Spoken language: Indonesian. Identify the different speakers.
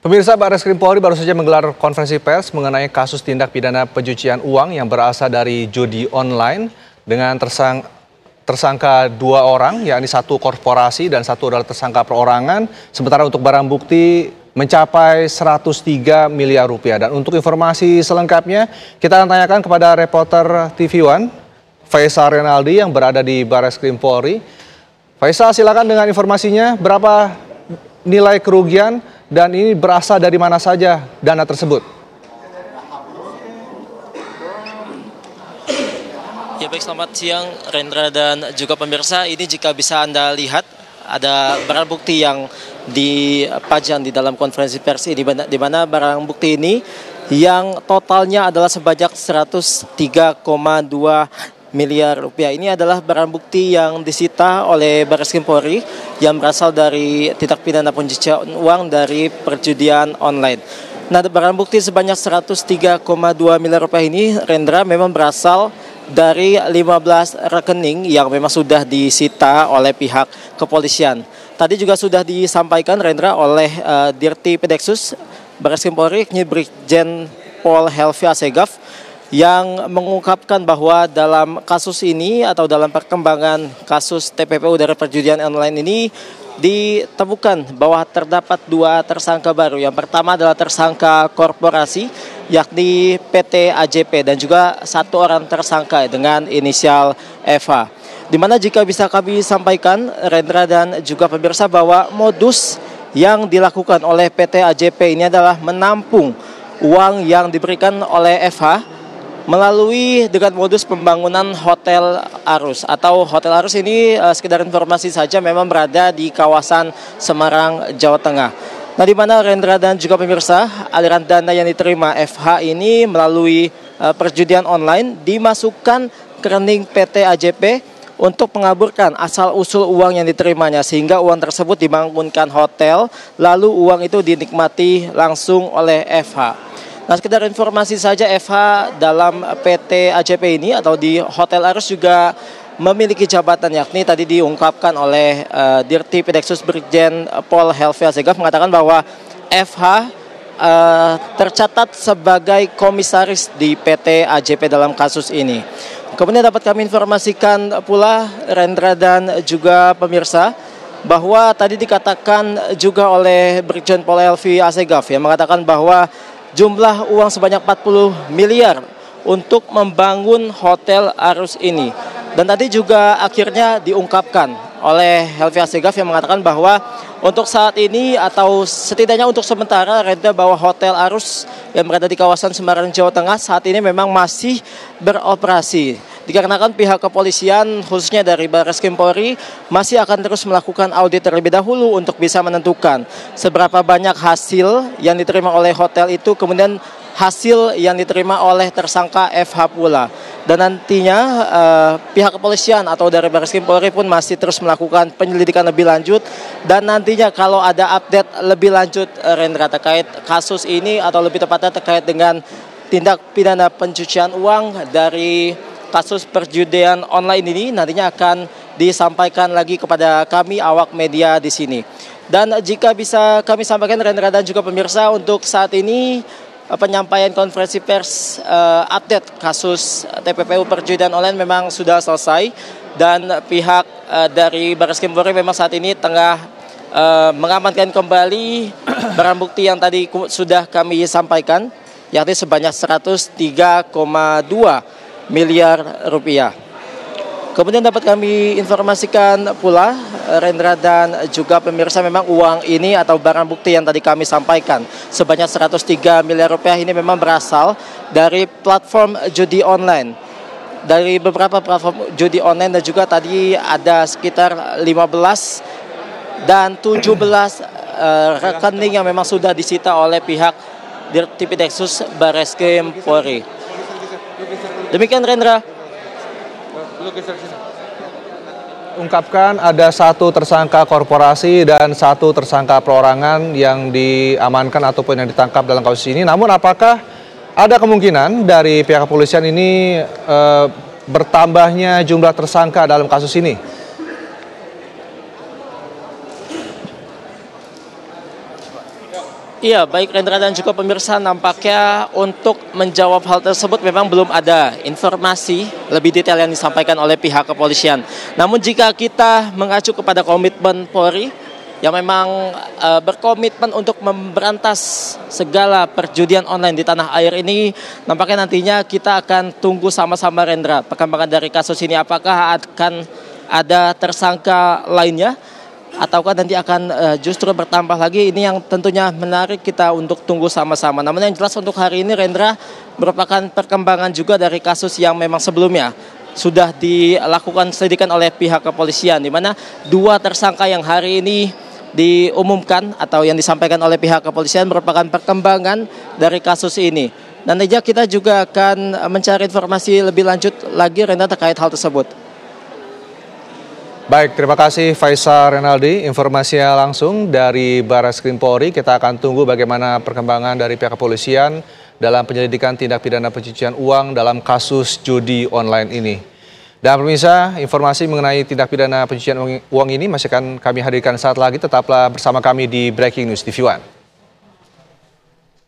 Speaker 1: Pemirsa, Barreskrim Polri baru saja menggelar konferensi pers mengenai kasus tindak pidana pencucian uang yang berasal dari judi online dengan tersangka 2 orang, yakni 1 korporasi dan 1 adalah tersangka perorangan. Sementara untuk barang bukti mencapai 103 miliar rupiah. Dan untuk informasi selengkapnya, kita akan tanyakan kepada reporter TV One, Faisal Renaldi yang berada di Barreskrim Polri. Faisal, silakan dengan informasinya, berapa nilai kerugian dan ini berasal dari mana saja dana tersebut?
Speaker 2: Ya baik, selamat siang Rendra dan juga pemirsa. Ini jika bisa Anda lihat ada barang bukti yang dipajang di dalam konferensi pers ini, di mana barang bukti ini yang totalnya adalah sebanyak 103,2 miliar rupiah. Ini adalah barang bukti yang disita oleh Barreskrim Polri yang berasal dari tindak pidana pencucian uang dari perjudian online. Nah, barang bukti sebanyak 103,2 miliar rupiah ini, Rendra, memang berasal dari 15 rekening yang memang sudah disita oleh pihak kepolisian. Tadi juga sudah disampaikan, Rendra, oleh Dirti Pedeksus Barreskrim Polri, Brigjen Pol Helvi Asegaf, yang mengungkapkan bahwa dalam kasus ini atau dalam perkembangan kasus TPPU dari perjudian online ini ditemukan bahwa terdapat 2 tersangka baru. Yang pertama adalah tersangka korporasi yakni PT AJP dan juga 1 orang tersangka dengan inisial Eva. Di mana jika bisa kami sampaikan, Rendra dan juga pemirsa, bahwa modus yang dilakukan oleh PT AJP ini adalah menampung uang yang diberikan oleh Eva melalui dengan modus pembangunan Hotel Arus. Atau Hotel Arus ini sekedar informasi saja, memang berada di kawasan Semarang, Jawa Tengah. Nah, di mana Rendra dan juga pemirsa, aliran dana yang diterima FH ini melalui perjudian online dimasukkan ke rekening PT AJP untuk mengaburkan asal-usul uang yang diterimanya, sehingga uang tersebut dibangunkan hotel, lalu uang itu dinikmati langsung oleh FH. Nah, sekedar informasi saja, FH dalam PT AJP ini atau di Hotel Arus juga memiliki jabatan, yakni tadi diungkapkan oleh Dirti Pedeksus Brigjen Pol Helvi Asegaf mengatakan bahwa FH tercatat sebagai komisaris di PT AJP dalam kasus ini. Kemudian dapat kami informasikan pula, Rendra dan juga pemirsa, bahwa tadi dikatakan juga oleh Brigjen Pol Helvi Asegaf yang mengatakan bahwa jumlah uang sebanyak 40 miliar untuk membangun Hotel Arus ini. Dan tadi juga akhirnya diungkapkan oleh Helvi Asegaf yang mengatakan bahwa untuk saat ini atau setidaknya untuk sementara, Rendra, bahwa Hotel Arus yang berada di kawasan Semarang, Jawa Tengah saat ini memang masih beroperasi. Dikarenakan pihak kepolisian khususnya dari Barreskrim Polri masih akan terus melakukan audit terlebih dahulu untuk bisa menentukan seberapa banyak hasil yang diterima oleh hotel itu, kemudian hasil yang diterima oleh tersangka FH pula. Dan nantinya pihak kepolisian atau dari Barreskrim Polri pun masih terus melakukan penyelidikan lebih lanjut. Dan nantinya kalau ada update lebih lanjut, Rendra, terkait kasus ini atau lebih tepatnya terkait dengan tindak pidana pencucian uang dari kasus perjudian online ini, nantinya akan disampaikan lagi kepada kami awak media di sini. Dan jika bisa kami sampaikan, Rendra dan juga pemirsa, untuk saat ini penyampaian konferensi pers update kasus TPPU perjudian online memang sudah selesai, dan pihak dari Barreskrim Polri memang saat ini tengah mengamankan kembali barang bukti yang tadi sudah kami sampaikan, yakni sebanyak 103,2 miliar rupiah. Kemudian dapat kami informasikan pula, Rendra dan juga pemirsa, memang uang ini atau barang bukti yang tadi kami sampaikan sebanyak 103 miliar rupiah ini memang berasal dari platform judi online. Dari beberapa platform judi online, dan juga tadi ada sekitar 15 dan 17 rekening yang memang sudah disita oleh pihak Dirti Pedeksus Barreskrim Polri. Demikian, Rendra.
Speaker 1: Ungkapkan ada 1 tersangka korporasi dan 1 tersangka perorangan yang diamankan ataupun yang ditangkap dalam kasus ini. Namun apakah ada kemungkinan dari pihak kepolisian ini bertambahnya jumlah tersangka dalam kasus ini?
Speaker 2: Iya, baik Rendra dan juga pemirsa, nampaknya untuk menjawab hal tersebut memang belum ada informasi lebih detail yang disampaikan oleh pihak kepolisian. Namun jika kita mengacu kepada komitmen Polri yang memang berkomitmen untuk memberantas segala perjudian online di tanah air ini, nampaknya nantinya kita akan tunggu sama-sama Rendra perkembangan dari kasus ini, apakah akan ada tersangka lainnya ataukah nanti akan justru bertambah lagi. Ini yang tentunya menarik kita untuk tunggu sama-sama. Namun yang jelas untuk hari ini Rendra merupakan perkembangan juga dari kasus yang memang sebelumnya sudah dilakukan selidikan oleh pihak kepolisian, di mana 2 tersangka yang hari ini diumumkan atau yang disampaikan oleh pihak kepolisian merupakan perkembangan dari kasus ini. Dan kita juga akan mencari informasi lebih lanjut lagi Rendra terkait hal tersebut.
Speaker 1: Baik, terima kasih Faisal Renaldi. Informasinya langsung dari Barreskrim Polri. Kita akan tunggu bagaimana perkembangan dari pihak kepolisian dalam penyelidikan tindak pidana pencucian uang dalam kasus judi online ini. Dan pemirsa, informasi mengenai tindak pidana pencucian uang ini masih akan kami hadirkan saat lagi. Tetaplah bersama kami di Breaking News TV One.